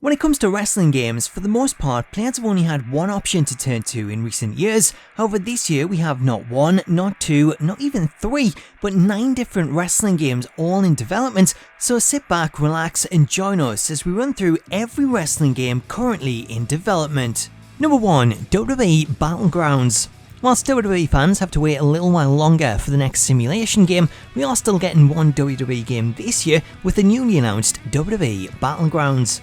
When it comes to wrestling games, for the most part, players have only had one option to turn to in recent years. However, this year we have not one, not two, not even three, but 9 different wrestling games all in development, so sit back, relax and join us as we run through every wrestling game currently in development. Number 1. WWE Battlegrounds. Whilst WWE fans have to wait a little while longer for the next simulation game, we are still getting one WWE game this year with the newly announced WWE Battlegrounds.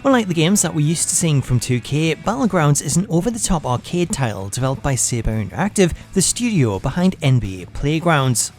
Unlike the games that we're used to seeing from 2K, Battlegrounds is an over-the-top arcade title developed by Saber Interactive, the studio behind NBA Playgrounds.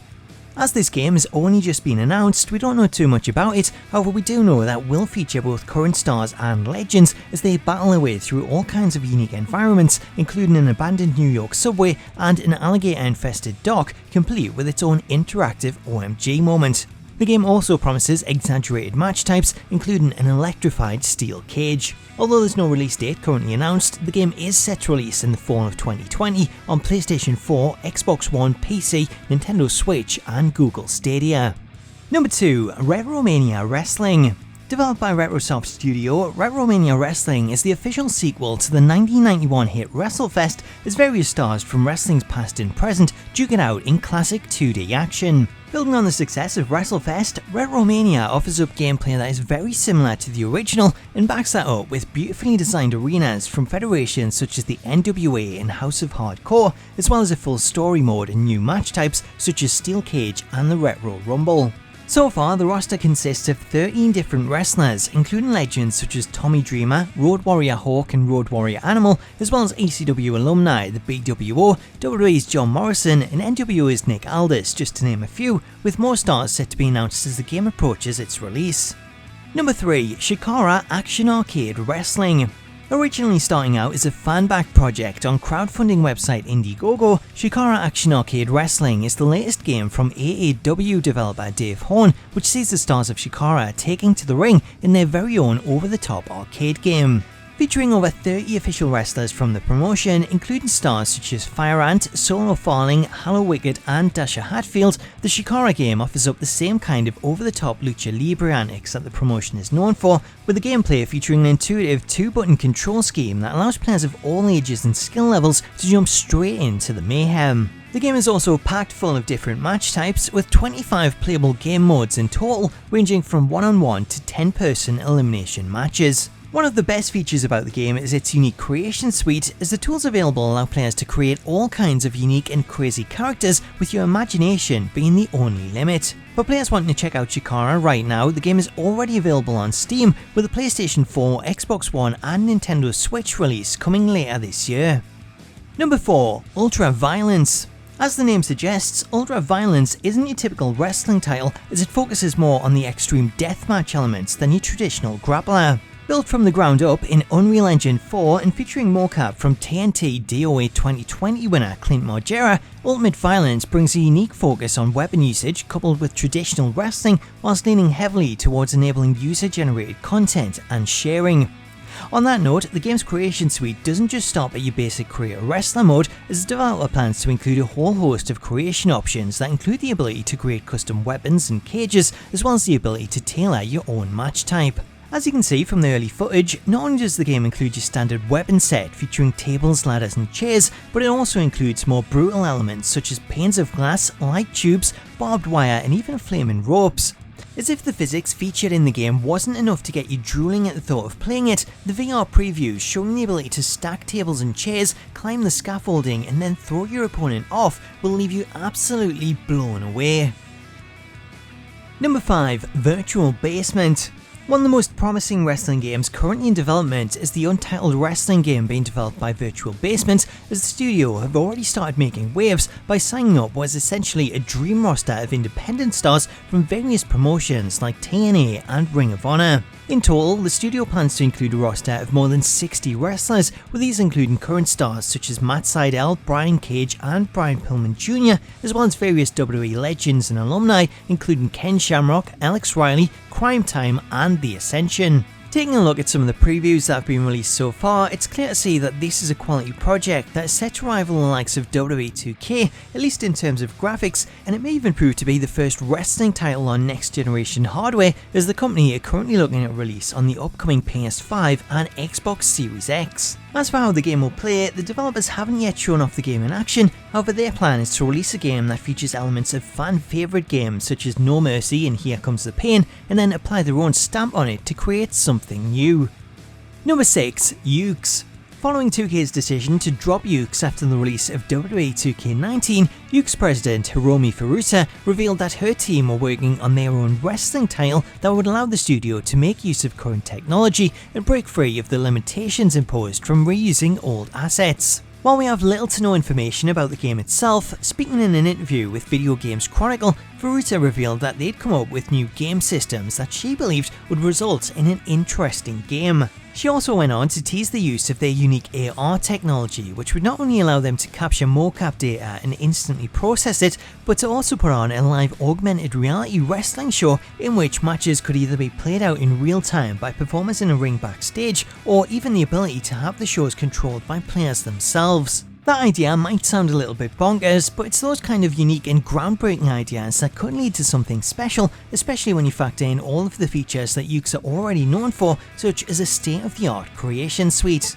As this game has only just been announced, we don't know too much about it, however we do know that it will feature both current stars and legends as they battle their way through all kinds of unique environments, including an abandoned New York subway and an alligator-infested dock, complete with its own interactive OMG moment. The game also promises exaggerated match types, including an electrified steel cage. Although there's no release date currently announced, the game is set to release in the fall of 2020 on PlayStation 4, Xbox One, PC, Nintendo Switch and Google Stadia. Number 2. Retromania Wrestling. Developed by Retrosoft Studio, Retromania Wrestling is the official sequel to the 1991 hit WrestleFest as various stars from wrestling's past and present duke it out in classic 2D action. Building on the success of WrestleFest, Retromania offers up gameplay that is very similar to the original and backs that up with beautifully designed arenas from federations such as the NWA and House of Hardcore, as well as a full story mode and new match types such as Steel Cage and the Retro Rumble. So far, the roster consists of 13 different wrestlers, including legends such as Tommy Dreamer, Road Warrior Hawk and Road Warrior Animal, as well as ECW alumni, the BWO, WWE's John Morrison and NWO's Nick Aldis, just to name a few, with more stars set to be announced as the game approaches its release. Number 3. Chikara Action Arcade Wrestling. Originally starting out as a fan-backed project on crowdfunding website Indiegogo, Chikara Action Arcade Wrestling is the latest game from AEW developer Dave Horn, which sees the stars of Chikara taking to the ring in their very own over-the-top arcade game. Featuring over 30 official wrestlers from the promotion, including stars such as Fire Ant, Solo Falling, Hallow Wicked and Dasha Hatfield, the Chikara game offers up the same kind of over-the-top lucha libre antics that the promotion is known for, with the gameplay featuring an intuitive 2-button control scheme that allows players of all ages and skill levels to jump straight into the mayhem. The game is also packed full of different match types, with 25 playable game modes in total, ranging from 1-on-1 to 10-person elimination matches. One of the best features about the game is its unique creation suite, as the tools available allow players to create all kinds of unique and crazy characters, with your imagination being the only limit. For players wanting to check out Chikara right now, the game is already available on Steam, with a PlayStation 4, Xbox One and Nintendo Switch release coming later this year. Number 4. Ultraviolence. As the name suggests, Ultraviolence isn't your typical wrestling title, as it focuses more on the extreme deathmatch elements than your traditional grappler. Built from the ground up in Unreal Engine 4 and featuring mocap from TNT DOA 2020 winner Clint Margera, Ultimate Violence brings a unique focus on weapon usage coupled with traditional wrestling, whilst leaning heavily towards enabling user-generated content and sharing. On that note, the game's creation suite doesn't just stop at your basic career wrestler mode, as the developer plans to include a whole host of creation options that include the ability to create custom weapons and cages, as well as the ability to tailor your own match type. As you can see from the early footage, not only does the game include your standard weapon set featuring tables, ladders and chairs, but it also includes more brutal elements such as panes of glass, light tubes, barbed wire and even flaming ropes. As if the physics featured in the game wasn't enough to get you drooling at the thought of playing it, the VR previews showing the ability to stack tables and chairs, climb the scaffolding and then throw your opponent off will leave you absolutely blown away. Number 5. Virtual Basement. One of the most promising wrestling games currently in development is the untitled wrestling game being developed by Virtual Basement, as the studio have already started making waves by signing up what is essentially a dream roster of independent stars from various promotions like TNA and Ring of Honor. In total, the studio plans to include a roster of more than 60 wrestlers, with these including current stars such as Matt Sydal, Brian Cage and Brian Pillman Jr., as well as various WWE legends and alumni including Ken Shamrock, Alex Riley, Crime Time and The Ascension. Taking a look at some of the previews that have been released so far, it's clear to see that this is a quality project that is set to rival the likes of WWE 2K, at least in terms of graphics, and it may even prove to be the first wrestling title on next generation hardware, as the company are currently looking at release on the upcoming PS5 and Xbox Series X. As for how the game will play, the developers haven't yet shown off the game in action, however their plan is to release a game that features elements of fan favourite games such as No Mercy and Here Comes the Pain, and then apply their own stamp on it to create something new. Number 6. Yukes. Following 2K's decision to drop Yukes after the release of WWE 2K19, Yukes president Hiromi Furuta revealed that her team were working on their own wrestling title that would allow the studio to make use of current technology and break free of the limitations imposed from reusing old assets. While we have little to no information about the game itself, speaking in an interview with Video Games Chronicle, Furuta revealed that they'd come up with new game systems that she believed would result in an interesting game. She also went on to tease the use of their unique AR technology, which would not only allow them to capture mocap data and instantly process it, but to also put on a live augmented reality wrestling show in which matches could either be played out in real time by performers in a ring backstage, or even the ability to have the shows controlled by players themselves. That idea might sound a little bit bonkers, but it's those kind of unique and groundbreaking ideas that could lead to something special, especially when you factor in all of the features that Yukes are already known for, such as a state-of-the-art creation suite.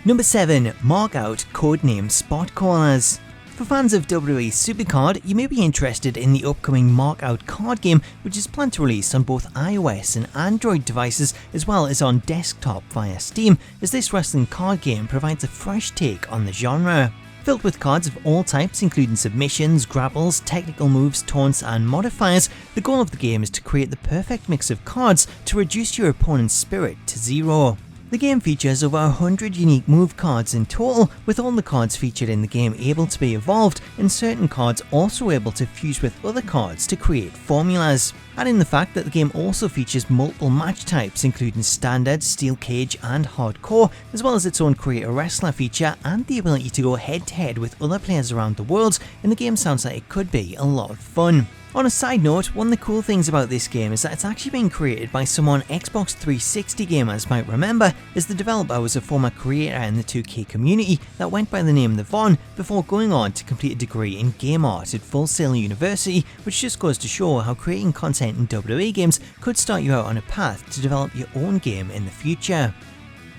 Number 7. Mark out Codename Spot Callers. For fans of WWE Supercard, you may be interested in the upcoming Mark Out card game, which is planned to release on both iOS and Android devices as well as on desktop via Steam, as this wrestling card game provides a fresh take on the genre. Filled with cards of all types including submissions, grapples, technical moves, taunts and modifiers, the goal of the game is to create the perfect mix of cards to reduce your opponent's spirit to 0. The game features over 100 unique move cards in total, with all the cards featured in the game able to be evolved, and certain cards also able to fuse with other cards to create formulas. Add in the fact that the game also features multiple match types including standard, steel cage and hardcore, as well as its own create a wrestler feature and the ability to go head to head with other players around the world, and the game sounds like it could be a lot of fun. On a side note, one of the cool things about this game is that it's actually been created by someone Xbox 360 gamers might remember, as the developer was a former creator in the 2K community that went by the name The Von before going on to complete a degree in game art at Full Sail University, which just goes to show how creating content in WWE games could start you out on a path to develop your own game in the future.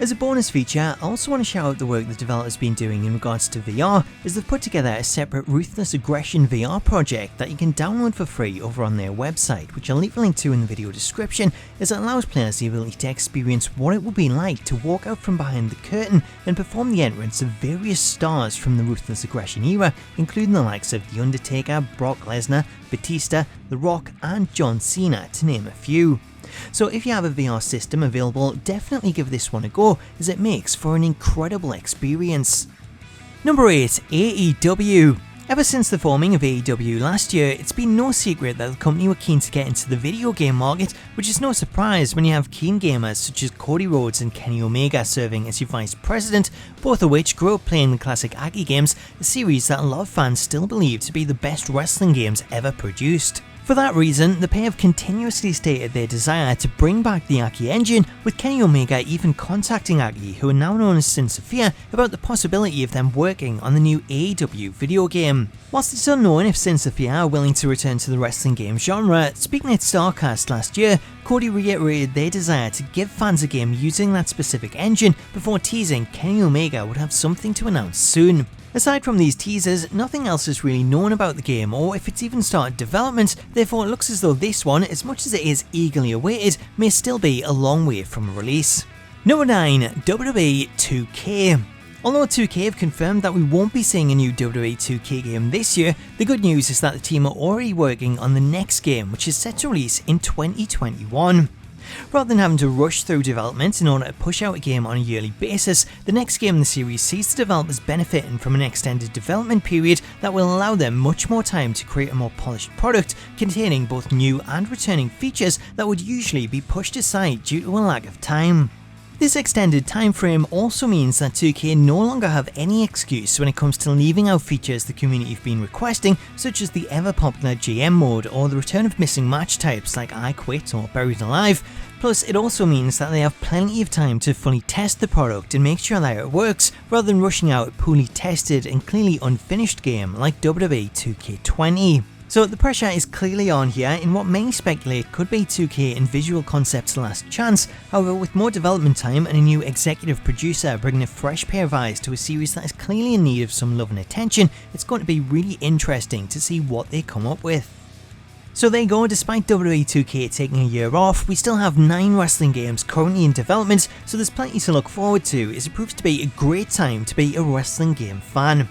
As a bonus feature, I also want to shout out the work the developer's been doing in regards to VR, as they've put together a separate Ruthless Aggression VR project that you can download for free over on their website, which I'll leave a link to in the video description, as it allows players the ability to experience what it would be like to walk out from behind the curtain and perform the entrance of various stars from the Ruthless Aggression era, including the likes of The Undertaker, Brock Lesnar, Batista, The Rock and John Cena, to name a few. So if you have a VR system available, definitely give this one a go, as it makes for an incredible experience. Number 8. AEW. Ever since the forming of AEW last year, it's been no secret that the company were keen to get into the video game market, which is no surprise when you have keen gamers such as Cody Rhodes and Kenny Omega serving as your vice president, both of which grew up playing the classic Aki games, a series that a lot of fans still believe to be the best wrestling games ever produced. For that reason, the pair have continuously stated their desire to bring back the Aki engine, with Kenny Omega even contacting Aki, who are now known as Sin Sophia, about the possibility of them working on the new AEW video game. Whilst it's unknown if Sin Sophia are willing to return to the wrestling game genre, speaking at StarCast last year, Cody reiterated their desire to give fans a game using that specific engine before teasing Kenny Omega would have something to announce soon. Aside from these teasers, nothing else is really known about the game or if it's even started development, therefore it looks as though this one, as much as it is eagerly awaited, may still be a long way from a release. Number 9. WWE 2K. Although 2K have confirmed that we won't be seeing a new WWE 2K game this year, the good news is that the team are already working on the next game, which is set to release in 2021. Rather than having to rush through development in order to push out a game on a yearly basis, the next game in the series sees the developers benefiting from an extended development period that will allow them much more time to create a more polished product containing both new and returning features that would usually be pushed aside due to a lack of time. This extended time frame also means that 2K no longer have any excuse when it comes to leaving out features the community have been requesting, such as the ever popular GM mode or the return of missing match types like I Quit or Buried Alive, Plus, it also means that they have plenty of time to fully test the product and make sure that it works, rather than rushing out a poorly tested and clearly unfinished game like WWE 2K20. So the pressure is clearly on here in what many speculate could be 2K and Visual Concepts' last chance. However, with more development time and a new executive producer bringing a fresh pair of eyes to a series that is clearly in need of some love and attention, it's going to be really interesting to see what they come up with. So there you go, despite WWE 2K taking a year off, we still have 9 wrestling games currently in development, so there's plenty to look forward to as it proves to be a great time to be a wrestling game fan.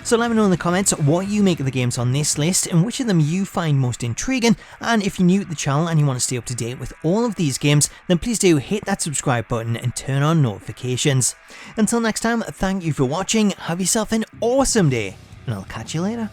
So let me know in the comments what you make of the games on this list and which of them you find most intriguing, and if you're new to the channel and you want to stay up to date with all of these games, then please do hit that subscribe button and turn on notifications. Until next time, thank you for watching, have yourself an awesome day, and I'll catch you later.